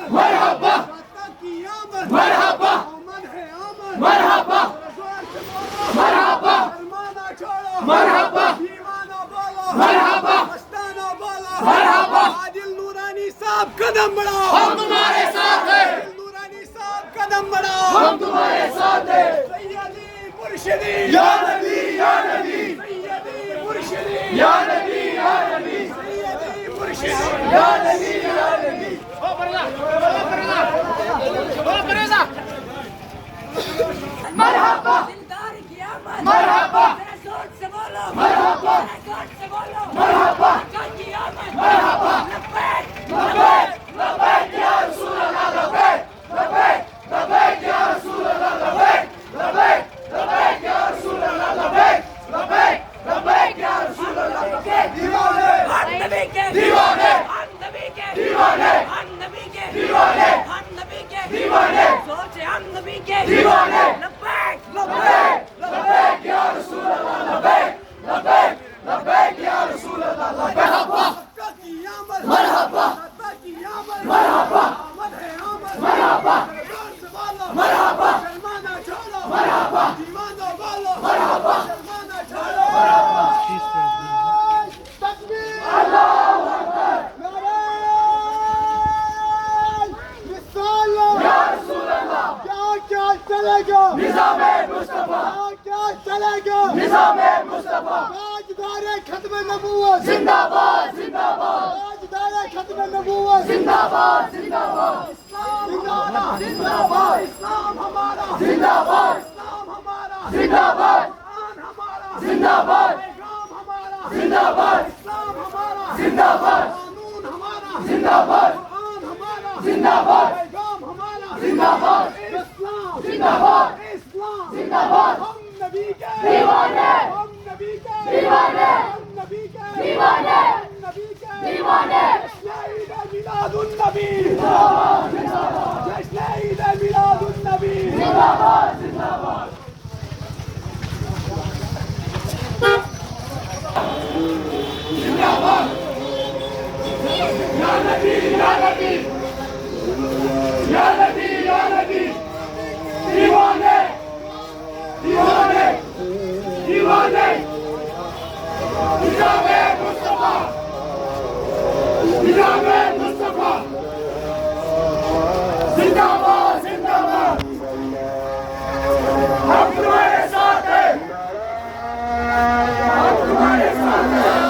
مرحبا مرحبا مرحبا مرحبا مرحبا مرحبا مرحبا عادل نورانی صاحب قدم بڑھاؤ ہم تمہارے ساتھ ہیں نورانی صاحب قدم بڑھاؤ ہم تمہارے ساتھ ہیں سیدی مرشدی یا نبی یا نبی سیدی مرشدی یا نبی یا نبی سیدی مرشدی یا نبی یا نبی مرحبا دلدار قیامت مرحبا ذرا زور سے بولو مرحبا ذرا زور سے بولو مرحبا آقا قیامت مرحبا لبیک لبیک لبیک یا رسول اللہ لبیک لبیک لبیک یا رسول اللہ لبیک لبیک لبیک یا رسول اللہ لبیک لبیک لبیک یا رسول اللہ لبیک دیوانے ہم نبی کے دیوانے ہم نبی کے دیوانے ہم نبی کے دیوانے ہم نبی کے دیوانے سوچے ہم نبی کے دیوانے لبیک لبیک لبیک یا رسول اللہ لبیک لبیک لبیک یا رسول اللہ لبیک مرحبا مرحبا مرحبا مرحبا مرحبا مرحبا مرحبا یا رسول اللہ چلے گا نظام مصطفیٰ کیا چلے گا نظام مصطفیٰ تاجدار ختم نبوت زندہ باد زندہ باد تاجدار ختم نبوت زندہ باد زندہ باد زندہ باد اسلام ہمارا زندہ باد اسلام ہمارا زندہ باد قرآن ہمارا زندہ باد پیغام ہمارا زندہ باد اسلام ہمارا زندہ باد قانون ہمارا زندہ باد قرآن ہمارا زندہ باد پیغام ہمارا زندہ باد اسلام زندہ باد اسلام زندہ باد ہم نبی کے دیوانے ہم نبی کے دیوانے ہم نبی کے دیوانے ہم نبی کے دیوانے جشن عید میلاد النبی جشن عید میلاد النبی زندہ باد زندہ باد زندہ باد یا نبی یا نبی یا نبی یا نبی دیوانے دیوانے دیوانے نظام مصطفیٰ نظام مصطفیٰ زندہ باد زندہ باد ہم تمہارے ساتھ ہیں ہم تمہارے ساتھ ہیں